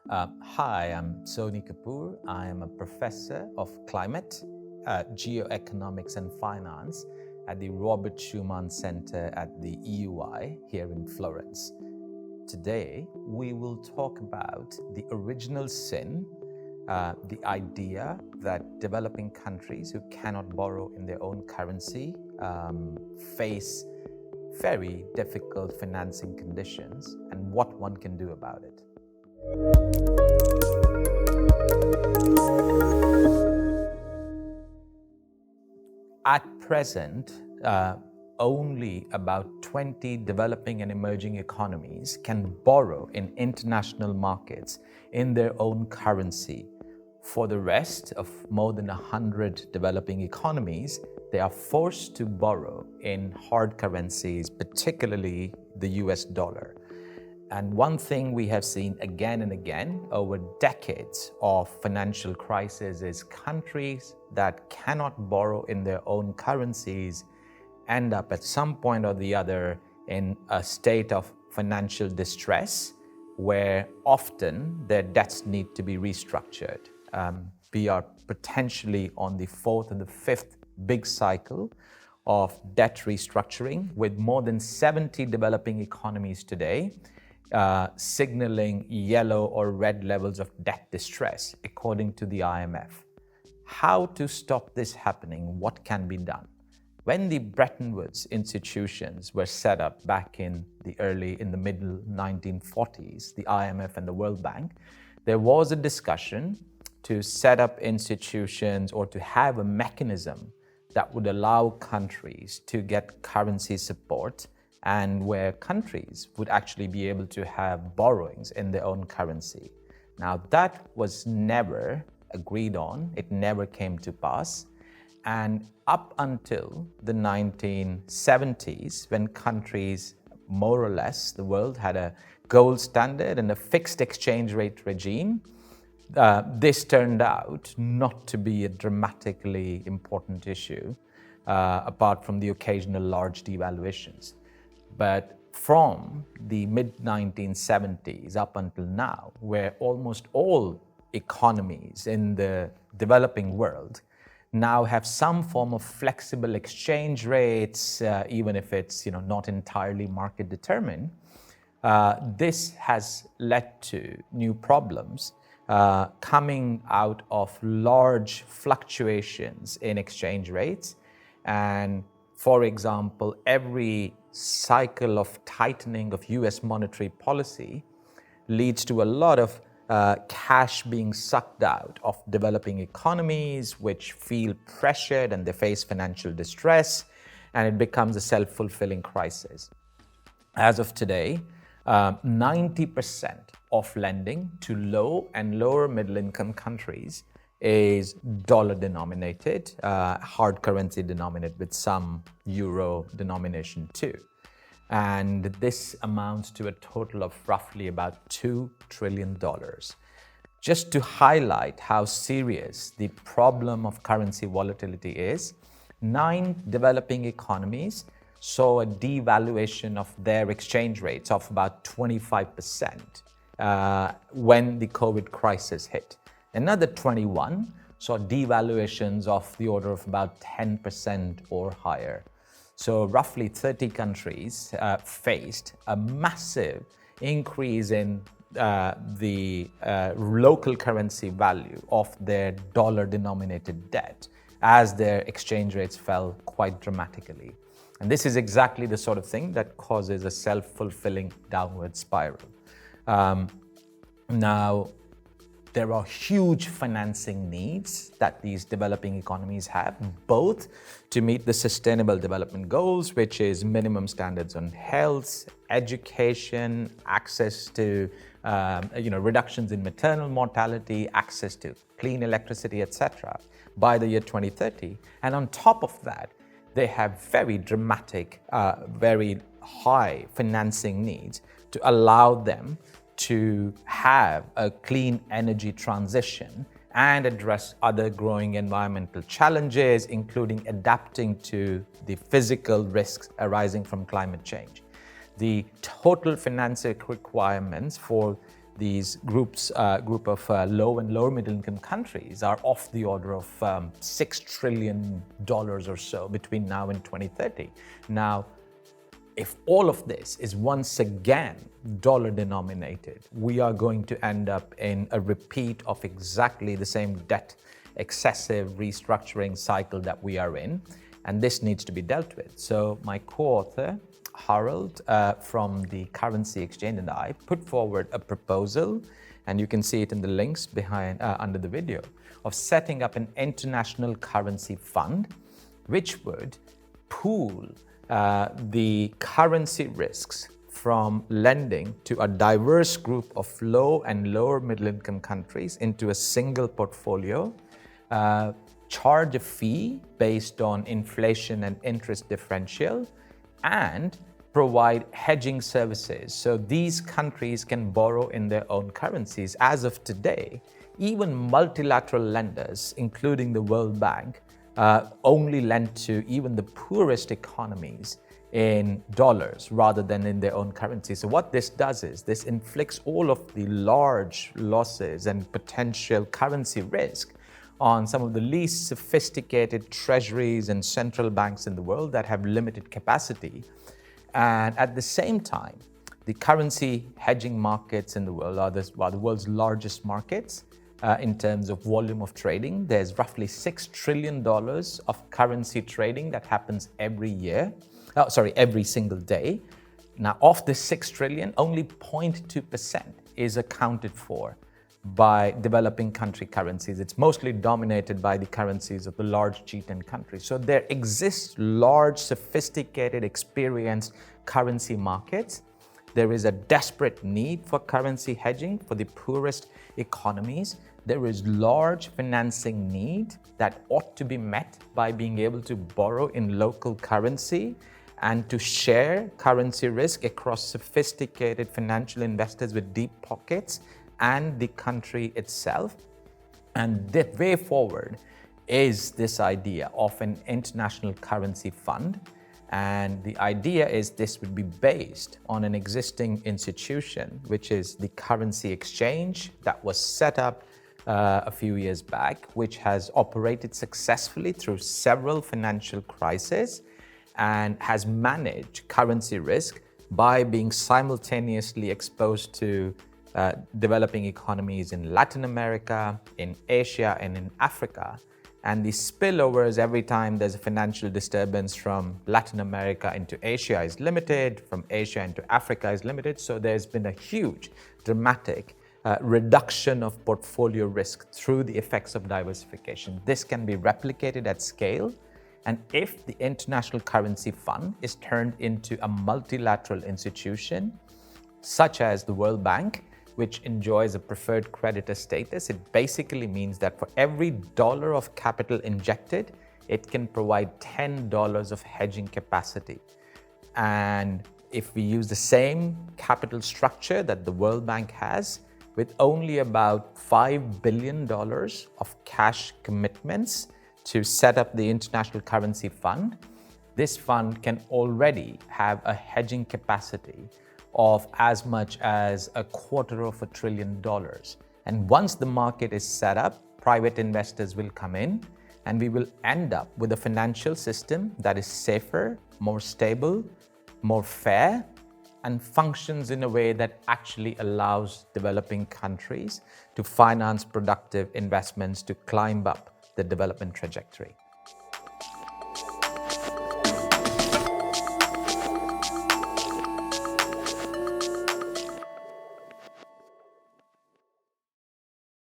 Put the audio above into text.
Hi, I'm Sony Kapoor. I am a professor of climate, geoeconomics and finance at the Robert Schuman Centre at the EUI here in Florence. Today, we will talk about the original sin, the idea that developing countries who cannot borrow in their own currency face very difficult financing conditions and what one can do about it. At present, only about 20 developing and emerging economies can borrow in international markets in their own currency. For the rest of more than 100 developing economies, they are forced to borrow in hard currencies, particularly the US dollar. And one thing we have seen again and again over decades of financial crisis is countries that cannot borrow in their own currencies end up at some point or the other in a state of financial distress where often their debts need to be restructured. We are potentially on the fourth and the fifth big cycle of debt restructuring with more than 70 developing economies today signaling yellow or red levels of debt distress, according to the IMF. How to stop this happening? What can be done? When the Bretton Woods institutions were set up back in the middle 1940s, the IMF and the World Bank, there was a discussion to set up institutions or to have a mechanism that would allow countries to get currency support and where countries would actually be able to have borrowings in their own currency. Now, that was never agreed on. It never came to pass. And up until the 1970s, when countries, more or less, the world had a gold standard and a fixed exchange rate regime, this turned out not to be a dramatically important issue, apart from the occasional large devaluations. But from the mid-1970s up until now, where almost all economies in the developing world now have some form of flexible exchange rates, even if it's not entirely market determined, this has led to new problems coming out of large fluctuations in exchange rates. And for example, every cycle of tightening of US monetary policy leads to a lot of cash being sucked out of developing economies, which feel pressured and they face financial distress, and it becomes a self-fulfilling crisis. As of today, 90% of lending to low and lower middle income countries is dollar denominated, hard currency denominated with some euro denomination too. And this amounts to a total of roughly about $2 trillion. Just to highlight how serious the problem of currency volatility is, 9 developing economies saw a devaluation of their exchange rates of about 25% when the COVID crisis hit. Another 21 saw devaluations of the order of about 10% or higher. So roughly 30 countries faced a massive increase in the local currency value of their dollar-denominated debt as their exchange rates fell quite dramatically. And this is exactly the sort of thing that causes a self-fulfilling downward spiral. Now, there are huge financing needs that these developing economies have, both to meet the Sustainable Development Goals, which is minimum standards on health, education, access to reductions in maternal mortality, access to clean electricity, etc., by the year 2030. And on top of that, they have very dramatic, very high financing needs to allow them to have a clean energy transition and address other growing environmental challenges, including adapting to the physical risks arising from climate change. The total financial requirements for these group of low and lower middle income countries are of the order of $6 trillion or so between now and 2030. Now, if all of this is once again dollar denominated, we are going to end up in a repeat of exactly the same debt excessive restructuring cycle that we are in, and this needs to be dealt with. So my co-author, Harald from the Currency Exchange, and I put forward a proposal, and you can see it in the links behind under the video, of setting up an international currency fund which would pool the currency risks from lending to a diverse group of low and lower middle income countries into a single portfolio, charge a fee based on inflation and interest differential, and provide hedging services. So these countries can borrow in their own currencies. As of today, even multilateral lenders, including the World Bank, only lend to even the poorest economies in dollars rather than in their own currency. So what this does is this inflicts all of the large losses and potential currency risk on some of the least sophisticated treasuries and central banks in the world that have limited capacity. And at the same time, the currency hedging markets in the world are the world's largest markets in terms of volume of trading. There's roughly $6 trillion of currency trading that happens every single day. Now, of this 6 trillion, only 0.2% is accounted for by developing country currencies. It's mostly dominated by the currencies of the large G10 countries. So there exists large, sophisticated, experienced currency markets. There is a desperate need for currency hedging for the poorest economies. There is large financing need that ought to be met by being able to borrow in local currency and to share currency risk across sophisticated financial investors with deep pockets and the country itself. And the way forward is this idea of an international currency fund. And the idea is this would be based on an existing institution, which is the Currency Exchange that was set up a few years back, which has operated successfully through several financial crises and has managed currency risk by being simultaneously exposed to developing economies in Latin America, in Asia, and in Africa. And the spillovers every time there's a financial disturbance from Latin America into Asia is limited, from Asia into Africa is limited. So there's been a huge, dramatic reduction of portfolio risk through the effects of diversification. This can be replicated at scale. And if the International Currency Fund is turned into a multilateral institution, such as the World Bank, which enjoys a preferred creditor status, it basically means that for every dollar of capital injected, it can provide $10 of hedging capacity. And if we use the same capital structure that the World Bank has, with only about $5 billion of cash commitments to set up the International Currency Fund, this fund can already have a hedging capacity of as much as $250 billion. And once the market is set up, private investors will come in, and we will end up with a financial system that is safer, more stable, more fair, and functions in a way that actually allows developing countries to finance productive investments to climb up the development trajectory.